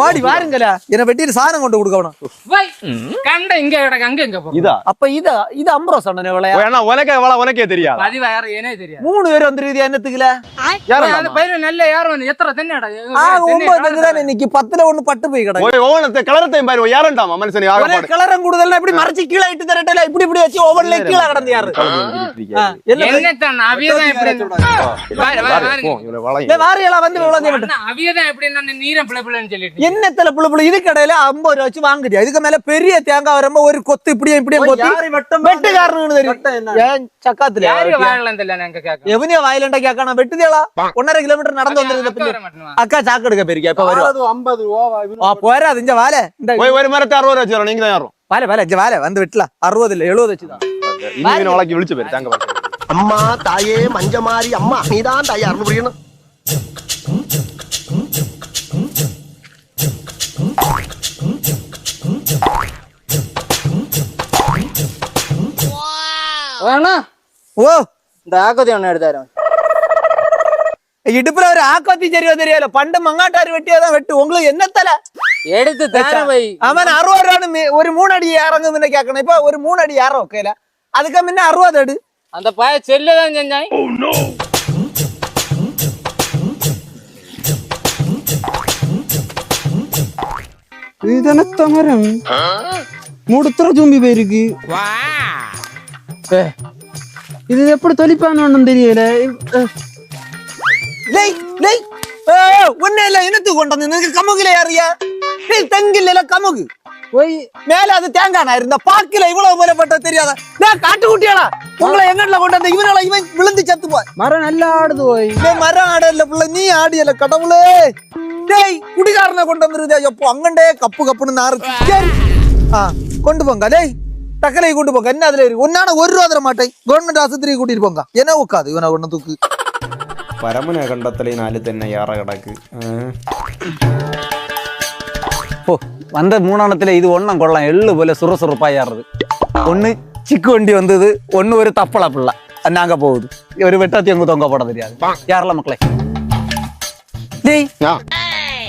ஓடி வாருங்களா என்ன வெட்டிட்டு சாதனம் கொண்டு கொடுக்கணும் கண்ட இங்க அங்க எங்க இதா அப்ப இது 50 ரூபா சொன்னே உனக்கே தெரியாது 3 பேர் வந்துருது என்னத்துக்குல நல்ல யாரும் எத்தனை தென்னடா 9 தானே இன்னைக்கு 10ல ஒண்ணு பட்டு போய் கிடக்கு ஓவனத்தை கலரத்தையும் பாரு யாரண்டாமா மனுஷன் யாரோ கலரம் கூடுதல்னா இப்படி மறைச்சு கீழ இட்டு தரட்டல இப்படி வச்சு ஓவன்ல கீழ கடந்து யாரு என்ன தான் அவியதான் இப்படி வாரியெல்லாம் வந்து விளங்க விட்டு அவியதான் எப்படி நீரம் பிளபிளன்னு சொல்லிட்டு என்னத்துல புளபுள இது கடையில 50 ரூபா வச்சு வாங்குறியா இதுக்கு மேல பெரிய தேங்காய் வரம்ப ஒரு கொத்து இப்படியே கொத்தி வெட்டுக்காரன்னு தெரியும் ஏன் சக்காத்துல யாரு வாயிலன்னு தெரியல நாங்க கேக்க எவனியா வாயிலண்டா கேக்க நான் வெட்டுதேளா 1.5 கிலோமீட்டர் நடந்து வந்திருக்கேன் அக்கா சாக்கு எடுக்க போயிருக்கா இப்ப வரும் 50 ரூபா போறாது இங்க வாலே ஒரு மரத்தை 60 ரூபா வச்சுறோம் நீங்க தான் யாரும் வாலே இங்க வாலே வந்து வெட்டலாம் 60 இல்ல 70 வச்சுதான் இன்னும் வழக்கி விழிச்சு போயிரு தாங்க அம்மா தாயே மஞ்ச மாறி அம்மா நீதான் தாயே அருள் புரியணும் ஓ இந்த ஆக்கோத்தி ஒண்ணு எடுத்தாரு இடுப்புல ஒரு ஆக்கோத்தி தெரியல பண்டு மங்காட்டாரு வெட்டியாதான் வெட்டு உங்களுக்கு என்ன தலை எடுத்து தரவை அவன் 60 ரூபான்னு ஒரு 3 அடி இறங்கு முன்ன கேட்கணும் இப்ப ஒரு 3 அடி யாரும் ஓகேல அதுக்கு முன்ன 60 அடி அந்த பய செல்லுதான் செஞ்சாய் இதன தமரம் மூடுத்துற ஜூம்பி போயிருக்கு இது எப்படி தொலிப்பான்னு ஒண்ணும் தெரியல ஒண்ணு இல்ல இனத்து கொண்டு வந்து கமுகுல யாரியா தங்கில கமுகு போய் மேல அது தேங்காய் இருந்த பாக்கில இவ்வளவு முறைப்பட்ட தெரியாத காட்டு குட்டியாடா உங்களை எங்கட்ல கொண்டு வந்து இவனால இவன் விழுந்து செத்து போய் மரம் நல்லா ஆடுது போய் மரம் ஆடல புள்ள நீ ஆடியல கடவுளே டேய் குடிகாரனை கொண்டு வந்துருதா எப்போ அங்கண்டே கப்புன்னு நாரு கொண்டு போங்க டேய் தக்கலை கொண்டு போங்க என்ன அதுல இருக்கு ஒன்னான 1 ரூபா தர மாட்டேன் கவர்மெண்ட் ஆஸ்பத்திரிக்கு கூட்டிட்டு போங்க என்ன உட்காது இவனை ஒண்ணு தூக்கு പരമന കണ്ടത്തിലെ 4 തന്നെ യാറ കിടക്ക് ഓ വന്ന മൂന്നെണ്ണത്തിലെ ഇത് ഒണ്ണം കൊള്ളാം എള്ളു പോലെ സുറുസുറുപ്പായി ഏറുന്നത് ഒന്ന് ചിക്ക് വണ്ടി വന്നത് ഒന്ന് ഒരു തപ്പള പിള്ള അന്നാങ്ക പോകുന്നത് ഒരു വെട്ടാത്തി അങ്ങ് തൊങ്ക പോടാ தெரியாது யாரல மக்களே டேய்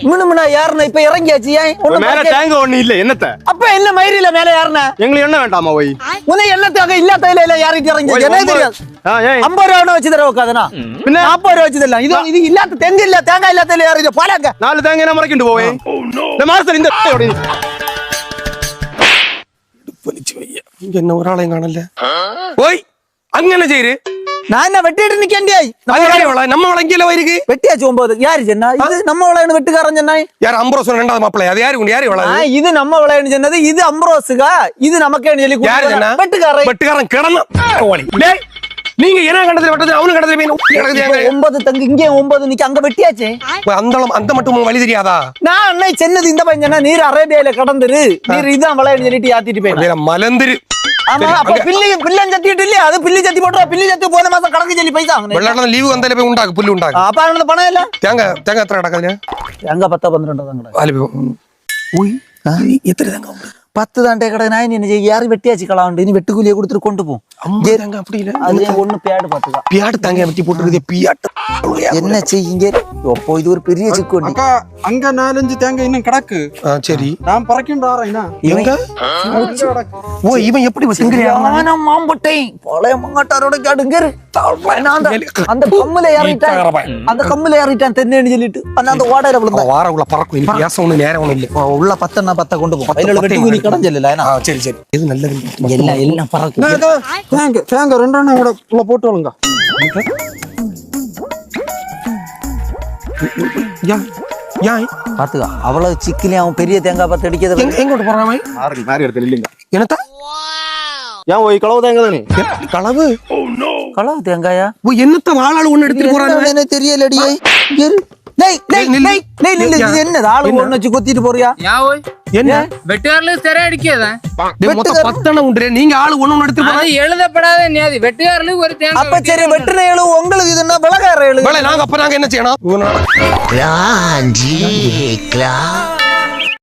முன்ன யாரன இப்ப இறங்கியாச்சு ஏன் மேல டேங்க் ஒண்ணு இல்ல என்னத்த அப்ப என்ன மயிரில மேல யாரன எங்களுக்கு என்ன வேண்டாமா போய் உன்னை என்னத்துக்கு இல்லாதயில இல்ல யாருக்கு இறங்கி என்ன தெரியாது 50 ரூபா வச்சு தர உட்காதனா பின்ன 40 ரூபா வச்சு தரலாம் இது இல்லாத தெங்க இல்ல தேங்காய் இல்லாதயில யாருக்கு போலாங்க 4 தேங்காய் என்ன மறக்கிட்டு போவே இந்த மாஸ்டர் இந்த പൊലിച്ചു വയ്യ என்ன ஒரு ஆளையும் காணல ஓய் அங்க என்ன செய்யுது நான் என்ன வெட்டிட்டு நிக்கேன்டே நம்ம வளங்கில வயிருக்கு வெட்டியாச்சு 9 யாரு சொன்னா இது நம்ம வளையன்னு வெட்டுக்காரன் சொன்னா யார் 50 ரூபா ரெண்டாவது மாப்பிள்ளை அது யாரு வளைய இது நம்ம வளையன்னு சொன்னது இது 50 ரூபாய்க்கா இது நமக்கேன்னு சொல்லி யாரு சொன்னா வெட்டுக்காரன் கிடனா டேய் நீங்க என்ன கண்டத்துல வெட்டது அவனு கண்டத்துல போய் 9 தங்க இங்க 9 நிக்க அங்க வெட்டியாச்சே அந்த மட்டும் வழி தெரியாதா நான் அன்னை சென்னது இந்த பையனா நீர் அரேபியால கடந்துரு நீர் இதான் வளையன்னு சொல்லிட்டு யாத்திட்டு போய் மலந்திரு ஆமா அப்ப பில்லன் சத்திட்டு இல்ல அது பில்லி சத்தி போடுறா பில்லி சத்தி போன மாசம் கணக்கு சொல்லி பைசா வெள்ளாட லீவு வந்தால போய் உண்டாக்கு புல்லு உண்டாக்கு அப்ப அந்த பணம் இல்ல தேங்காய் எത്ര கிடக்குது தேங்காய் 10 12 தான் கிடக்கு ஓய் எத்தனை தேங்காய் 10 தாண்டே கடை நான் என்ன செய்ய யாரு வெட்டியாச்சு கலாண்டு இனி வெட்டுக்கூலியை கொடுத்துட்டு கொண்டு போ தேங்காய் அப்படி இல்ல அது ஒண்ணு பேடு பாத்துக்கா பியாடு தேங்காய் வெட்டி போட்டுருக்கே பியாட்டு என்ன செய்யுங்க அப்போ இது ஒரு பெரிய சிக்கு அக்கா அங்க 4-5 தேங்காய் இன்னும் கிடக்கு சரி நான் பறக்கிண்டு வரேனா எங்க ஓ இவன் எப்படி சிங்கறியா நான் மாம்பட்டை பழைய மங்காட்டாரோட காடுங்க அந்த கம்முல ஏறிட்டான் தென்னேன்னு சொல்லிட்டு அந்த ஓடையில விழுந்தா வாரவுல பறக்கும் இனி பேச ஒண்ணு நேரம் ஒண்ணு இல்ல உள்ள 10 கொண்டு போ கையில வெட்டுக்கூலி கடஞ்சல சரி இது நல்லது எல்லாம் பறக்கும் தேங்காய் 2 எண்ணம் கூட உள்ள போட்டு வளங்க பாத்துக்கா அவ்வளவு சிக்கிலே அவன் பெரிய தேங்காய் பார்த்து அடிக்கிறது எங்கோட்டு போறான் மாறி இடத்துல இல்லைங்க என்னத்தா ஏன் போய் களவு தேங்காய் தானே களவு களவு தேங்காயா என்னத்த வாளாள் ஒண்ணு எடுத்துட்டு போறானே என்ன தெரியலடி என்னது ஆளு ஒண்ணு வச்சு கொத்திட்டு போறியா என்ன வெட்டுகாரல சிறை அடிக்கதான் மொத்தம் 10 உண்டு நீங்க ஆளு ஒண்ணு எடுத்துட்டு போறீங்க எழுதப்படாத நியாதி வெட்டுகாரல ஒரு தேங்காய் அப்ப சரி வெட்டுன எழு உங்களுக்கு இதுன்னா விலகார எழு நாங்க என்ன செய்யணும்